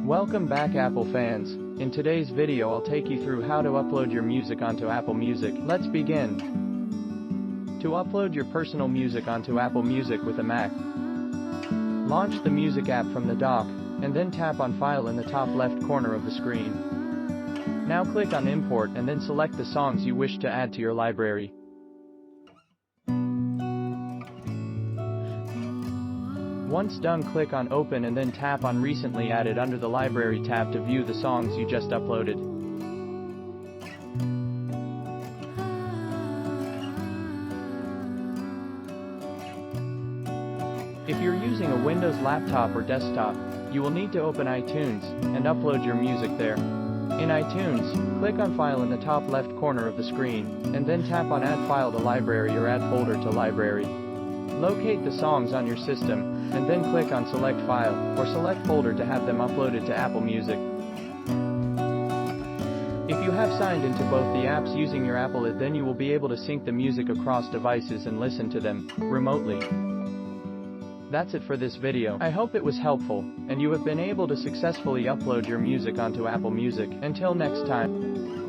Welcome back, Apple fans. In today's video I'll take you through how to upload your music onto Apple Music. Let's begin. To upload your personal music onto Apple Music with a Mac, launch the Music app from the dock, and then tap on File in the top left corner of the screen. Now click on Import and then select the songs you wish to add to your library. Once done, click on Open and then tap on Recently Added under the Library tab to view the songs you just uploaded. If you're using a Windows laptop or desktop, you will need to open iTunes and upload your music there. In iTunes, click on File in the top left corner of the screen, and then tap on Add File to Library or Add Folder to Library. Locate the songs on your system, and then click on Select File, or Select Folder to have them uploaded to Apple Music. If you have signed into both the apps using your Apple ID, then you will be able to sync the music across devices and listen to them remotely. That's it for this video. I hope it was helpful, and you have been able to successfully upload your music onto Apple Music. Until next time.